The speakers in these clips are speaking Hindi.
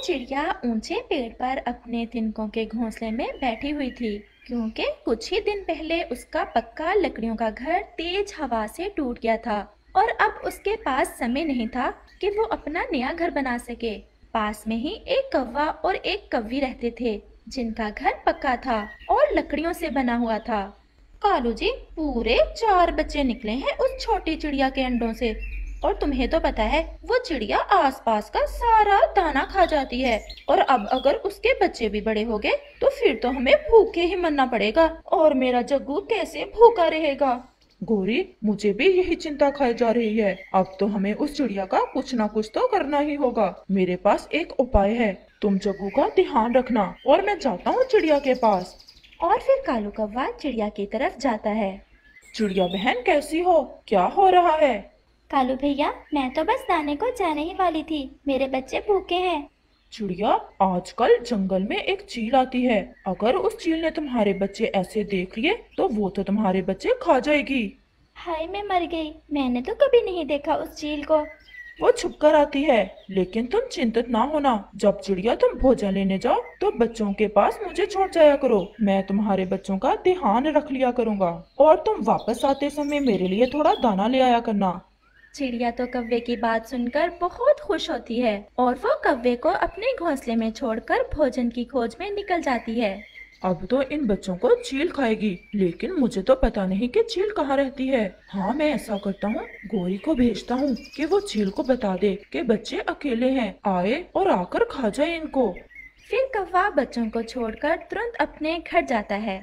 चिड़िया ऊंचे पेड़ पर अपने तिनकों के घोंसले में बैठी हुई थी, क्योंकि कुछ ही दिन पहले उसका पक्का लकड़ियों का घर तेज हवा से टूट गया था और अब उसके पास समय नहीं था कि वो अपना नया घर बना सके। पास में ही एक कौवा और एक कौवी रहते थे, जिनका घर पक्का था और लकड़ियों से बना हुआ था। कालू जी, पूरे 4 बच्चे निकले हैं उस छोटी चिड़िया के अंडों से, और तुम्हें तो पता है वो चिड़िया आसपास का सारा दाना खा जाती है, और अब अगर उसके बच्चे भी बड़े हो गए तो फिर तो हमें भूखे ही मरना पड़ेगा, और मेरा जग्गू कैसे भूखा रहेगा। गौरी, मुझे भी यही चिंता खाई जा रही है। अब तो हमें उस चिड़िया का कुछ ना कुछ तो करना ही होगा। मेरे पास एक उपाय है, तुम जग्गू का ध्यान रखना और मैं जाता हूँ चिड़िया के पास। और फिर कालू कौवा चिड़िया की तरफ जाता है। चिड़िया बहन, कैसी हो? क्या हो रहा है? कालू भैया, मैं तो बस दाने को जाने ही वाली थी, मेरे बच्चे भूखे हैं। चिड़िया, आजकल जंगल में एक चील आती है। अगर उस चील ने तुम्हारे बच्चे ऐसे देख लिए तो वो तो तुम्हारे बच्चे खा जाएगी। हाय, मैं मर गई, मैंने तो कभी नहीं देखा उस चील को। वो छुप कर आती है, लेकिन तुम चिंतित ना होना। जब चिड़िया तुम भोजन लेने जाओ तो बच्चों के पास मुझे छोड़ जाया करो, मैं तुम्हारे बच्चों का ध्यान रख लिया करूँगा। और तुम वापस आते समय मेरे लिए थोड़ा दाना ले आया करना। चिड़िया तो कौवे की बात सुनकर बहुत खुश होती है और वो कौवे को अपने घोंसले में छोड़कर भोजन की खोज में निकल जाती है। अब तो इन बच्चों को चील खाएगी, लेकिन मुझे तो पता नहीं कि चील कहाँ रहती है। हाँ, मैं ऐसा करता हूँ, गोरी को भेजता हूँ कि वो चील को बता दे कि बच्चे अकेले हैं, आए और आकर खा जाए इनको। फिर कौवा बच्चों को छोड़कर तुरंत अपने घर जाता है।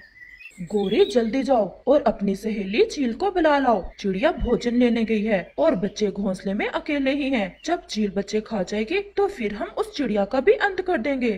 गोरी, जल्दी जाओ और अपनी सहेली चील को बुला लाओ। चिड़िया भोजन लेने गई है और बच्चे घोंसले में अकेले ही हैं। जब चील बच्चे खा जाएगी तो फिर हम उस चिड़िया का भी अंत कर देंगे।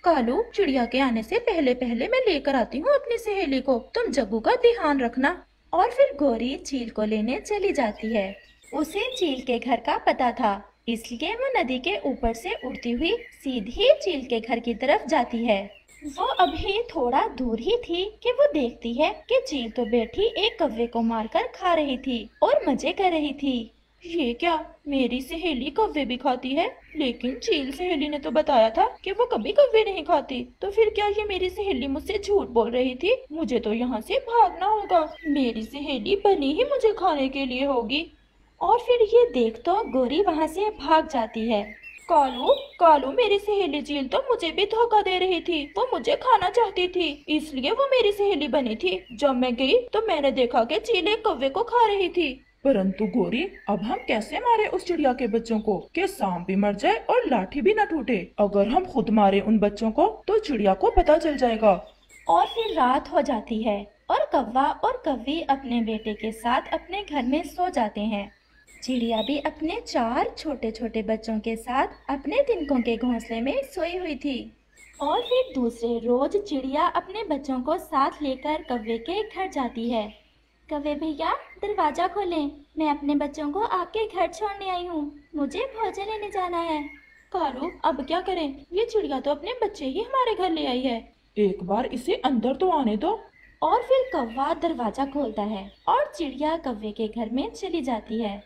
कालू, चिड़िया के आने से पहले पहले मैं लेकर आती हूँ अपनी सहेली को, तुम जग्गू का ध्यान रखना। और फिर गोरी चील को लेने चली जाती है। उसे चील के घर का पता था, इसलिए वो नदी के ऊपर से उड़ती हुई सीधी चील के घर की तरफ जाती है। वो अभी थोड़ा दूर ही थी कि वो देखती है कि चील तो बैठी एक कौवे को मारकर खा रही थी और मजे कर रही थी। ये क्या, मेरी सहेली कौवे भी खाती है? लेकिन चील सहेली ने तो बताया था कि वो कभी कौवे नहीं खाती, तो फिर क्या ये मेरी सहेली मुझसे झूठ बोल रही थी? मुझे तो यहाँ से भागना होगा, मेरी सहेली बनी ही मुझे खाने के लिए होगी। और फिर ये देख तो गोरी वहाँ से भाग जाती है। कालू, कालू, मेरी सहेली चील तो मुझे भी धोखा दे रही थी, वो मुझे खाना चाहती थी, इसलिए वो मेरी सहेली बनी थी। जब मैं गई तो मैंने देखा कि चील एक कौवे को खा रही थी। परंतु गोरी, अब हम कैसे मारे उस चिड़िया के बच्चों को कि सांप भी मर जाए और लाठी भी न टूटे? अगर हम खुद मारे उन बच्चों को तो चिड़िया को पता चल जाएगा। और फिर रात हो जाती है और कौवा और कौवी अपने बेटे के साथ अपने घर में सो जाते हैं। चिड़िया भी अपने 4 छोटे छोटे बच्चों के साथ अपने तिनकों के घोंसले में सोई हुई थी। और फिर दूसरे रोज चिड़िया अपने बच्चों को साथ लेकर कौवे के घर जाती है। कौवे भैया, दरवाजा खोलें, मैं अपने बच्चों को आपके घर छोड़ने आई हूँ, मुझे भोजन लेने जाना है। कालू, अब क्या करें, ये चिड़िया तो अपने बच्चे ही हमारे घर ले आई है। एक बार इसे अंदर तो आने दो। और फिर कौवा दरवाजा खोलता है और चिड़िया कौवे के घर में चली जाती है।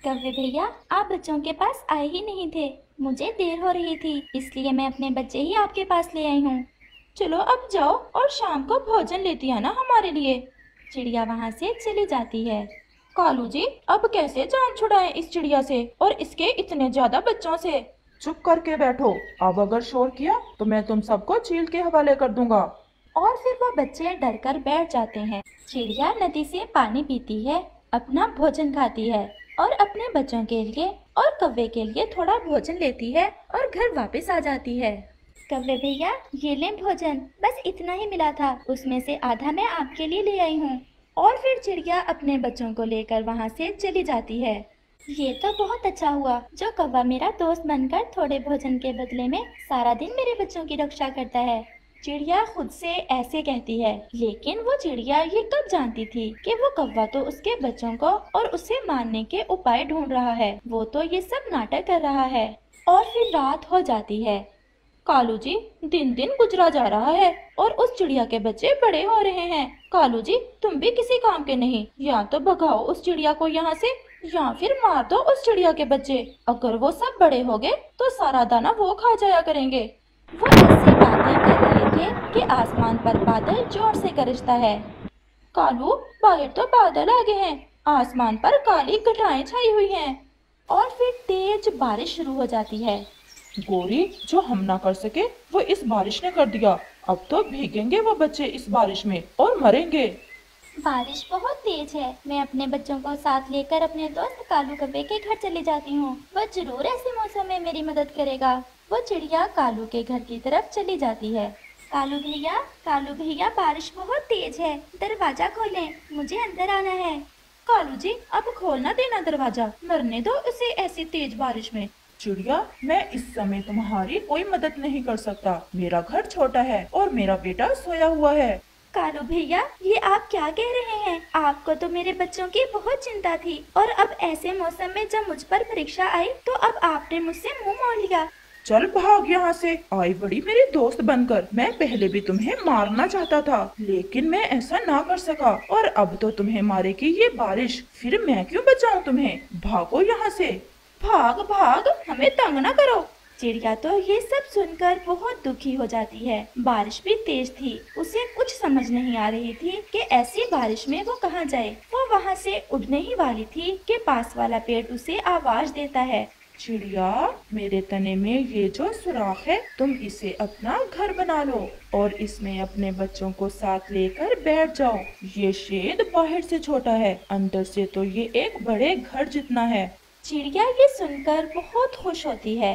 कौवे भैया, आप बच्चों के पास आए ही नहीं थे, मुझे देर हो रही थी, इसलिए मैं अपने बच्चे ही आपके पास ले आई हूँ। चलो अब जाओ और शाम को भोजन लेती आना हमारे लिए। चिड़िया वहाँ से चली जाती है। कालू जी, अब कैसे जान छुड़ाएं इस चिड़िया से और इसके इतने ज्यादा बच्चों से? चुप करके बैठो, अब अगर शोर किया तो मैं तुम सबको चील के हवाले कर दूंगा। और फिर वो बच्चे डर कर बैठ जाते हैं। चिड़िया नदी से पानी पीती है, अपना भोजन खाती है और अपने बच्चों के लिए और कौवे के लिए थोड़ा भोजन लेती है और घर वापस आ जाती है। कौवे भैया, ये लें भोजन, बस इतना ही मिला था, उसमें से आधा मैं आपके लिए ले आई हूँ। और फिर चिड़िया अपने बच्चों को लेकर वहाँ से चली जाती है। ये तो बहुत अच्छा हुआ जो कौवा मेरा दोस्त बनकर थोड़े भोजन के बदले में सारा दिन मेरे बच्चों की रक्षा करता है। चिड़िया खुद से ऐसे कहती है, लेकिन वो चिड़िया ये कब जानती थी कि वो कौवा तो उसके बच्चों को और उसे मारने के उपाय ढूंढ रहा है, वो तो ये सब नाटक कर रहा है। और फिर रात हो जाती है। कालू जी, दिन दिन गुजरा जा रहा है और उस चिड़िया के बच्चे बड़े हो रहे हैं। कालू जी, तुम भी किसी काम के नहीं, या तो भगाओ उस चिड़िया को यहाँ से या फिर मार दो उस चिड़िया के बच्चे। अगर वो सब बड़े हो गए तो सारा दाना वो खा जाया करेंगे। वो ऐसी बातें कर रहे थे कि आसमान पर बादल जोर से गरजता है। कालू, बाहर तो बादल आ गए हैं, आसमान पर काली घटाएं छाई हुई हैं और फिर तेज बारिश शुरू हो जाती है। गोरी, जो हम ना कर सके वो इस बारिश ने कर दिया। अब तो भीगेंगे वो बच्चे इस बारिश में और मरेंगे। बारिश बहुत तेज है। मैं अपने बच्चों को साथ लेकर अपने दोस्त कालू कव्वे के घर चली जाती हूँ। वह जरूर ऐसे मौसम में मेरी मदद करेगा। वो चिड़िया कालू के घर की तरफ चली जाती है। कालू भैया, बारिश बहुत तेज है, दरवाजा खोलें, मुझे अंदर आना है। कालू जी, अब खोलना देना दरवाजा, मरने दो उसे ऐसी तेज बारिश में। चिड़िया, मैं इस समय तुम्हारी कोई मदद नहीं कर सकता। मेरा घर छोटा है और मेरा बेटा सोया हुआ है। कालू भैया, ये आप क्या कह रहे हैं? आपको तो मेरे बच्चों की बहुत चिंता थी और अब ऐसे मौसम में जब मुझ पर परीक्षा आई तो अब आपने मुझसे मुंह मोड़ लिया। चल भाग यहाँ से। आई बड़ी मेरी दोस्त बनकर। मैं पहले भी तुम्हें मारना चाहता था, लेकिन मैं ऐसा ना कर सका। और अब तो तुम्हें मारेगी ये बारिश, फिर मैं क्यों बचाऊं तुम्हें? भागो यहाँ से। भाग भाग, हमें तंग न करो। चिड़िया तो ये सब सुनकर बहुत दुखी हो जाती है। बारिश भी तेज थी, उसे कुछ समझ नहीं आ रही थी कि ऐसी बारिश में वो कहाँ जाए। वो वहाँ से उड़ने ही वाली थी कि पास वाला पेड़ उसे आवाज देता है। चिड़िया, मेरे तने में ये जो सुराख है, तुम इसे अपना घर बना लो और इसमें अपने बच्चों को साथ लेकर बैठ जाओ। ये शेड बाहर से छोटा है, अंदर से तो ये एक बड़े घर जितना है। चिड़िया ये सुनकर बहुत खुश होती है।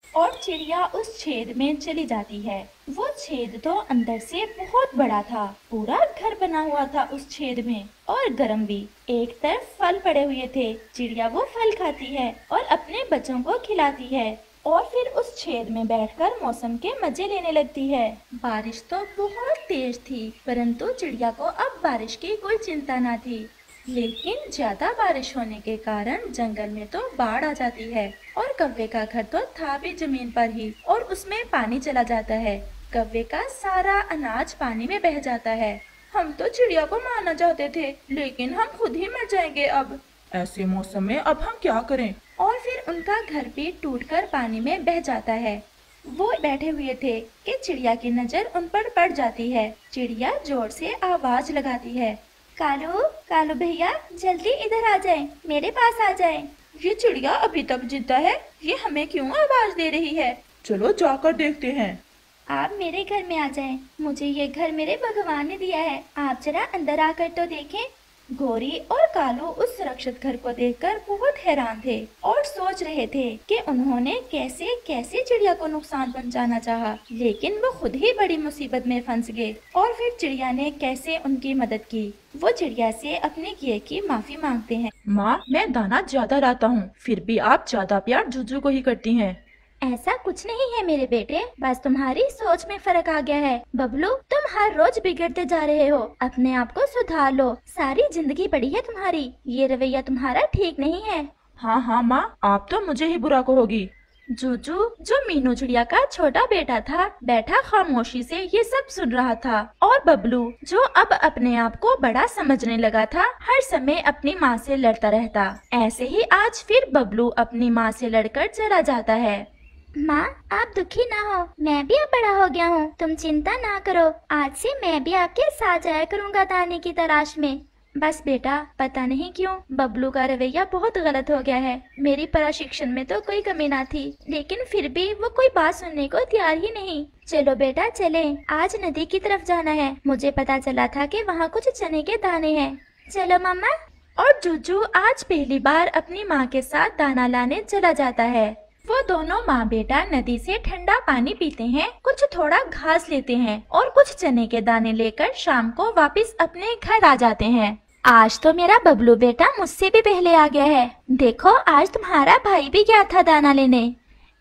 और चिड़िया उस छेद में चली जाती है। वो छेद तो अंदर से बहुत बड़ा था, पूरा घर बना हुआ था उस छेद में, और गर्म भी। एक तरफ फल पड़े हुए थे। चिड़िया वो फल खाती है और अपने बच्चों को खिलाती है और फिर उस छेद में बैठकर मौसम के मजे लेने लगती है। बारिश तो बहुत तेज थी, परंतु चिड़िया को अब बारिश की कोई चिंता न थी। लेकिन ज्यादा बारिश होने के कारण जंगल में तो बाढ़ आ जाती है और कव्वे का घर तो था भी जमीन पर ही, और उसमें पानी चला जाता है। कव्वे का सारा अनाज पानी में बह जाता है। हम तो चिड़िया को मारना चाहते थे, लेकिन हम खुद ही मर जाएंगे अब। ऐसे मौसम में अब हम क्या करें? और फिर उनका घर भी टूटकर पानी में बह जाता है। वो बैठे हुए थे कि चिड़िया की नजर उन पर पड़ जाती है। चिड़िया जोर से आवाज लगाती है, कालू भैया, जल्दी इधर आ जाएं, मेरे पास आ जाएं। ये चिड़िया अभी तक जिंदा है, ये हमें क्यों आवाज दे रही है? चलो जाकर देखते हैं। आप मेरे घर में आ जाएं, मुझे ये घर मेरे भगवान ने दिया है। आप जरा अंदर आकर तो देखें। गोरी और कालू उस सुरक्षित घर को देखकर बहुत हैरान थे और सोच रहे थे कि उन्होंने कैसे कैसे चिड़िया को नुकसान पहुंचाना चाहा, लेकिन वो खुद ही बड़ी मुसीबत में फंस गए। और फिर चिड़िया ने कैसे उनकी मदद की। वो चिड़िया से अपने किए की माफी मांगते हैं। माँ, मैं दाना ज्यादा लाता हूँ, फिर भी आप ज्यादा प्यार जुजू को ही करती हैं। ऐसा कुछ नहीं है मेरे बेटे, बस तुम्हारी सोच में फर्क आ गया है। बबलू, तुम हर रोज बिगड़ते जा रहे हो, अपने आप को सुधार लो। सारी जिंदगी पड़ी है तुम्हारी, ये रवैया तुम्हारा ठीक नहीं है। हाँ माँ, आप तो मुझे ही बुरा कहोगी। जूजू, जो मीनू चिड़िया का छोटा बेटा था, बैठा खामोशी से ये सब सुन रहा था। और बबलू, जो अब अपने आप को बड़ा समझने लगा था, हर समय अपनी माँ से लड़ता रहता। ऐसे ही आज फिर बबलू अपनी माँ से लड़कर चला जाता है। माँ, आप दुखी ना हो, मैं भी अब बड़ा हो गया हूँ, तुम चिंता ना करो। आज से मैं भी आपके साथ जाया करूँगा दाने की तलाश में। बस बेटा, पता नहीं क्यों बबलू का रवैया बहुत गलत हो गया है। मेरी प्रशिक्षण में तो कोई कमी ना थी, लेकिन फिर भी वो कोई बात सुनने को तैयार ही नहीं। चलो बेटा चलें, आज नदी की तरफ जाना है। मुझे पता चला था कि वहाँ कुछ चने के दाने हैं। चलो मम्मा। और जूजू आज पहली बार अपनी माँ के साथ दाना लाने चला जाता है। वो दोनों माँ बेटा नदी से ठंडा पानी पीते हैं, कुछ थोड़ा घास लेते हैं और कुछ चने के दाने लेकर शाम को वापस अपने घर आ जाते हैं। आज तो मेरा बबलू बेटा मुझसे भी पहले आ गया है। देखो, आज तुम्हारा भाई भी गया था दाना लेने।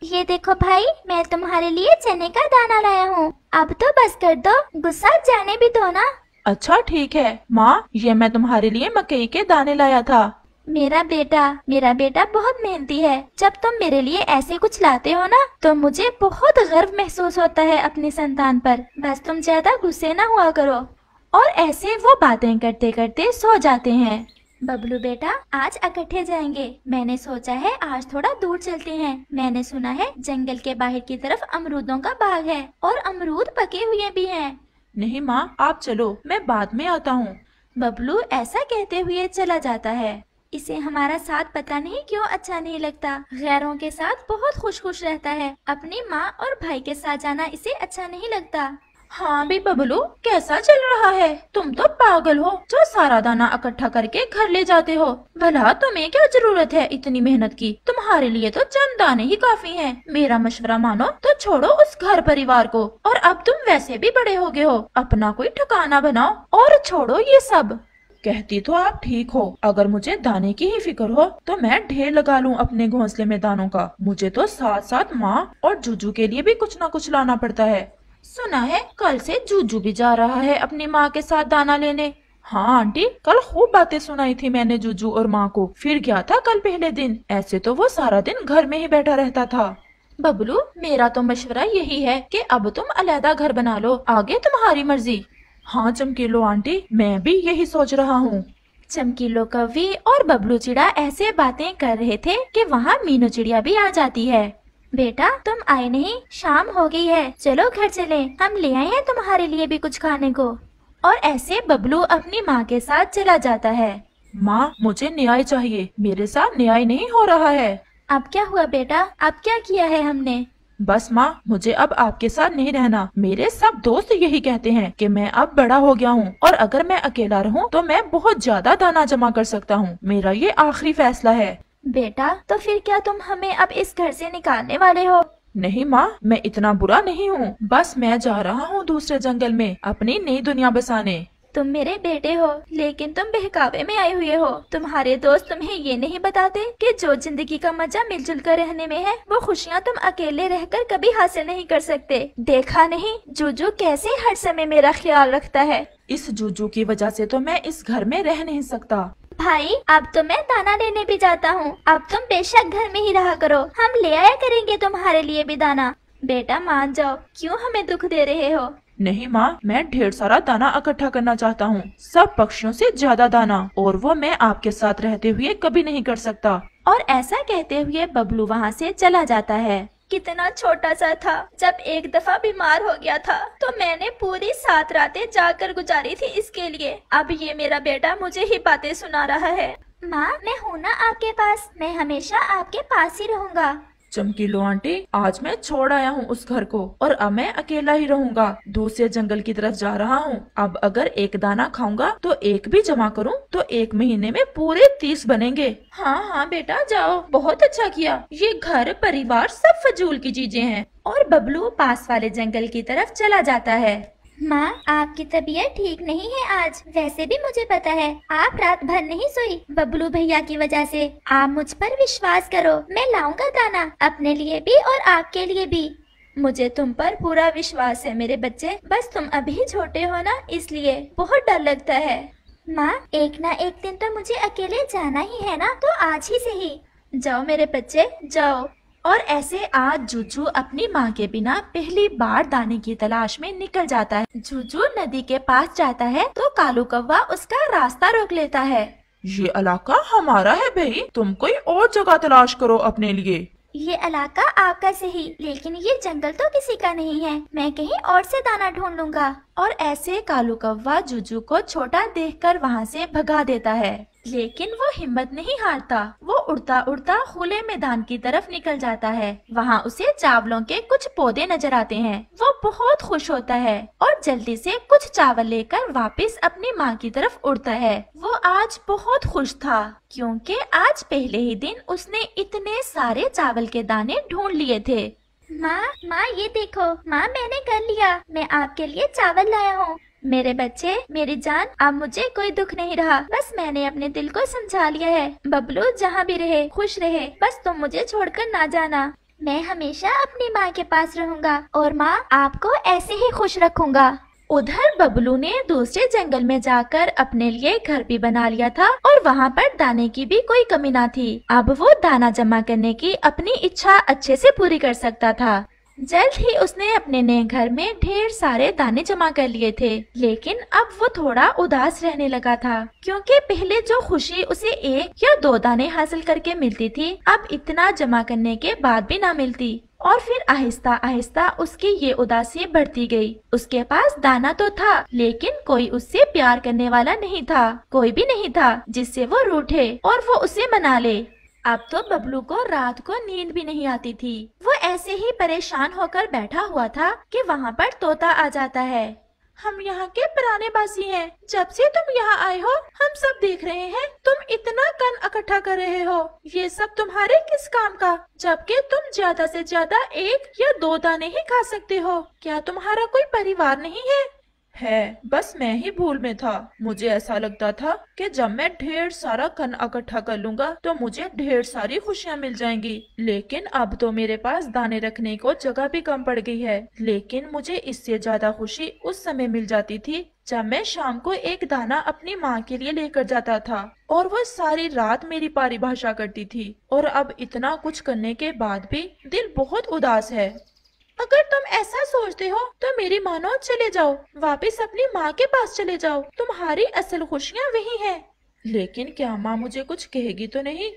ये देखो भाई, मैं तुम्हारे लिए चने का दाना लाया हूँ। अब तो बस कर दो, गुस्सा जाने भी दो ना। अच्छा ठीक है माँ, ये मैं तुम्हारे लिए मकई के दाने लाया था। मेरा बेटा बहुत मेहनती है। जब तुम मेरे लिए ऐसे कुछ लाते हो ना तो मुझे बहुत गर्व महसूस होता है अपनी संतान पर। बस तुम ज्यादा गुस्से ना हुआ करो। और ऐसे वो बातें करते करते सो जाते हैं। बबलू बेटा, आज इकट्ठे जाएंगे। मैंने सोचा है आज थोड़ा दूर चलते हैं। मैंने सुना है जंगल के बाहर की तरफ अमरूदों का बाग है और अमरूद पके हुए भी हैं। नहीं माँ, आप चलो, मैं बाद में आता हूँ। बबलू ऐसा कहते हुए चला जाता है। इसे हमारा साथ पता नहीं क्यों अच्छा नहीं लगता। गैरों के साथ बहुत खुश रहता है। अपनी माँ और भाई के साथ जाना इसे अच्छा नहीं लगता। हाँ भी बबलू, कैसा चल रहा है? तुम तो पागल हो जो सारा दाना इकट्ठा करके घर ले जाते हो। भला तुम्हें क्या जरूरत है इतनी मेहनत की? तुम्हारे लिए तो चंद दाने ही काफी हैं। मेरा मशवरा मानो तो छोड़ो उस घर परिवार को। और अब तुम वैसे भी बड़े हो गए हो, अपना कोई ठिकाना बनाओ और छोड़ो ये सब। कहती तो आप ठीक हो। अगर मुझे दाने की ही फिक्र हो तो मैं ढेर लगा लूं अपने घोंसले में दानों का। मुझे तो साथ साथ माँ और जूजू के लिए भी कुछ न कुछ लाना पड़ता है। सुना है कल से जूजू भी जा रहा है अपनी माँ के साथ दाना लेने। हाँ आंटी, कल खूब बातें सुनाई थी मैंने जूजू और माँ को। फिर गया था कल पहले दिन। ऐसे तो वो सारा दिन घर में ही बैठा रहता था। बबलू, मेरा तो मशवरा यही है कि अब तुम अलग घर बना लो, आगे तुम्हारी मर्जी। हाँ चमकीलो आंटी, मैं भी यही सोच रहा हूँ। चमकीलो कौवी और बबलू चिड़ा ऐसे बातें कर रहे थे कि वहाँ मीनू चिड़िया भी आ जाती है। बेटा, तुम आए नहीं, शाम हो गई है। चलो घर चले, हम ले आए हैं तुम्हारे लिए भी कुछ खाने को। और ऐसे बबलू अपनी माँ के साथ चला जाता है। माँ, मुझे न्याय चाहिए, मेरे साथ न्याय नहीं हो रहा है। अब क्या हुआ बेटा? अब क्या किया है हमने? बस माँ, मुझे अब आपके साथ नहीं रहना। मेरे सब दोस्त यही कहते हैं कि मैं अब बड़ा हो गया हूँ और अगर मैं अकेला रहूँ तो मैं बहुत ज्यादा दाना जमा कर सकता हूँ। मेरा ये आखिरी फैसला है। बेटा, तो फिर क्या तुम हमें अब इस घर से निकालने वाले हो? नहीं माँ, मैं इतना बुरा नहीं हूँ। बस मैं जा रहा हूँ दूसरे जंगल में अपनी नई दुनिया बसाने। तुम मेरे बेटे हो, लेकिन तुम बहकावे में आए हुए हो। तुम्हारे दोस्त तुम्हें ये नहीं बताते कि जो जिंदगी का मजा मिलजुल कर रहने में है, वो खुशियाँ तुम अकेले रहकर कभी हासिल नहीं कर सकते। देखा नहीं जूजू कैसे हर समय मेरा ख्याल रखता है। इस जूजू की वजह से तो मैं इस घर में रह नहीं सकता। भाई, अब तो मैं दाना लेने भी जाता हूँ। अब तुम बेशक घर में ही रहा करो, हम ले आया करेंगे तुम्हारे लिए भी दाना। बेटा मान जाओ, क्यों हमें दुख दे रहे हो? नहीं माँ, मैं ढेर सारा दाना इकट्ठा करना चाहता हूँ, सब पक्षियों से ज्यादा दाना, और वो मैं आपके साथ रहते हुए कभी नहीं कर सकता। और ऐसा कहते हुए बबलू वहाँ से चला जाता है। कितना छोटा सा था, जब एक दफा बीमार हो गया था तो मैंने पूरी 7 रातें जाकर गुजारी थी इसके लिए। अब ये मेरा बेटा मुझे ही बातें सुना रहा है। माँ, मैं हूँ ना आपके पास, मैं हमेशा आपके पास ही रहूँगा। चमकीलो आंटी, आज मैं छोड़ आया हूँ उस घर को और अब मैं अकेला ही रहूंगा। दूसरे जंगल की तरफ जा रहा हूँ। अब अगर एक दाना खाऊंगा तो एक भी जमा करूँ तो 1 महीने में पूरे 30 बनेंगे। हाँ हाँ बेटा, जाओ, बहुत अच्छा किया। ये घर परिवार सब फजूल की चीजें हैं। और बबलू पास वाले जंगल की तरफ चला जाता है। माँ, आपकी तबीयत ठीक नहीं है आज। वैसे भी मुझे पता है आप रात भर नहीं सोई बबलू भैया की वजह से। आप मुझ पर विश्वास करो, मैं लाऊंगा दाना अपने लिए भी और आपके लिए भी। मुझे तुम पर पूरा विश्वास है मेरे बच्चे, बस तुम अभी छोटे हो ना, इसलिए बहुत डर लगता है। माँ, एक ना एक दिन तो मुझे अकेले जाना ही है ना, तो आज ही सही। जाओ मेरे बच्चे, जाओ। और ऐसे आज जूजू अपनी माँ के बिना पहली बार दाने की तलाश में निकल जाता है। जूजू नदी के पास जाता है तो कालू कौवा उसका रास्ता रोक लेता है। ये इलाका हमारा है भाई, तुम कोई और जगह तलाश करो अपने लिए। ये इलाका आपका सही, लेकिन ये जंगल तो किसी का नहीं है। मैं कहीं और से दाना ढूंढ लूंगा। और ऐसे कालू कौवा जूजू को छोटा देखकर वहाँ से भगा देता है, लेकिन वो हिम्मत नहीं हारता। वो उड़ता उड़ता खुले मैदान की तरफ निकल जाता है। वहाँ उसे चावलों के कुछ पौधे नजर आते हैं। वो बहुत खुश होता है और जल्दी से कुछ चावल लेकर वापस अपनी माँ की तरफ उड़ता है। वो आज बहुत खुश था क्योंकि आज पहले ही दिन उसने इतने सारे चावल के दाने ढूंढ लिए थे। माँ ये देखो, माँ मैंने कर लिया, मैं आपके लिए चावल लाया हूँ। मेरे बच्चे, मेरी जान, अब मुझे कोई दुख नहीं रहा। बस मैंने अपने दिल को समझा लिया है। बबलू जहाँ भी रहे खुश रहे, बस तुम मुझे छोड़कर ना जाना। मैं हमेशा अपनी माँ के पास रहूँगा और माँ आपको ऐसे ही खुश रखूँगा। उधर बबलू ने दूसरे जंगल में जाकर अपने लिए घर भी बना लिया था और वहाँ पर दाने की भी कोई कमी ना थी। अब वो दाना जमा करने की अपनी इच्छा अच्छे से पूरी कर सकता था। जल्द ही उसने अपने नए घर में ढेर सारे दाने जमा कर लिए थे, लेकिन अब वो थोड़ा उदास रहने लगा था, क्योंकि पहले जो खुशी उसे 1 या 2 दाने हासिल करके मिलती थी, अब इतना जमा करने के बाद भी ना मिलती। और फिर आहिस्ता आहिस्ता उसकी ये उदासी बढ़ती गई। उसके पास दाना तो था, लेकिन कोई उससे प्यार करने वाला नहीं था, कोई भी नहीं था जिससे वो रूठे और वो उसे मना ले। अब तो बबलू को रात को नींद भी नहीं आती थी। वो ऐसे ही परेशान होकर बैठा हुआ था कि वहाँ पर तोता आ जाता है। हम यहाँ के पुराने बासी हैं। जब से तुम यहाँ आए हो हम सब देख रहे हैं, तुम इतना कण इकट्ठा कर रहे हो। ये सब तुम्हारे किस काम का, जबकि तुम ज्यादा से ज्यादा 1 या 2 दाने ही खा सकते हो। क्या तुम्हारा कोई परिवार नहीं है? बस मैं ही भूल में था। मुझे ऐसा लगता था कि जब मैं ढेर सारा कण इकट्ठा कर लूंगा तो मुझे ढेर सारी खुशियाँ मिल जाएंगी, लेकिन अब तो मेरे पास दाने रखने को जगह भी कम पड़ गई है। लेकिन मुझे इससे ज्यादा खुशी उस समय मिल जाती थी जब मैं शाम को 1 दाना अपनी माँ के लिए लेकर जाता था और वो सारी रात मेरी परिभाषा करती थी। और अब इतना कुछ करने के बाद भी दिल बहुत उदास है। अगर तुम ऐसा सोचते हो तो मेरी मानो चले जाओ, वापस अपनी माँ के पास चले जाओ। तुम्हारी असल खुशियाँ वही हैं। लेकिन क्या माँ मुझे कुछ कहेगी तो नहीं?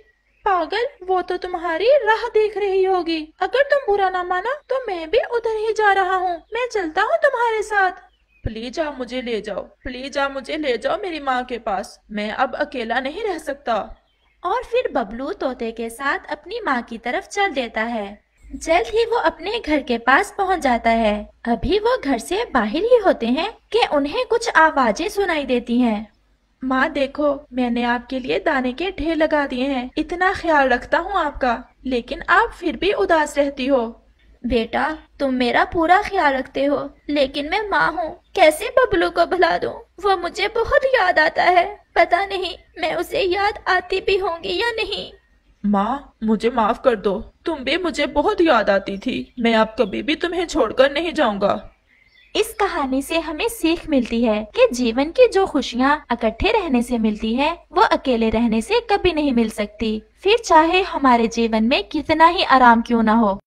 पागल, वो तो तुम्हारी राह देख रही होगी। अगर तुम बुरा ना माना तो मैं भी उधर ही जा रहा हूँ। मैं चलता हूँ तुम्हारे साथ। प्लीज आप मुझे ले जाओ, प्लीज आप मुझे ले जाओ मेरी माँ के पास। मैं अब अकेला नहीं रह सकता। और फिर बबलू तोते के साथ अपनी माँ की तरफ चल देता है। जल्द ही वो अपने घर के पास पहुंच जाता है। अभी वो घर से बाहर ही होते हैं कि उन्हें कुछ आवाजें सुनाई देती हैं। माँ देखो, मैंने आपके लिए दाने के ढेर लगा दिए हैं। इतना ख्याल रखता हूँ आपका, लेकिन आप फिर भी उदास रहती हो। बेटा, तुम मेरा पूरा ख्याल रखते हो, लेकिन मैं माँ हूँ। कैसे बबलू को भुला दूँ? वो मुझे बहुत याद आता है। पता नहीं मैं उसे याद आती भी होंगी या नहीं। माँ मुझे माफ कर दो, तुम भी मुझे बहुत याद आती थी। मैं अब कभी भी तुम्हें छोड़कर नहीं जाऊंगा। इस कहानी से हमें सीख मिलती है कि जीवन की जो खुशियाँ इकट्ठे रहने से मिलती है, वो अकेले रहने से कभी नहीं मिल सकती, फिर चाहे हमारे जीवन में कितना ही आराम क्यों ना हो।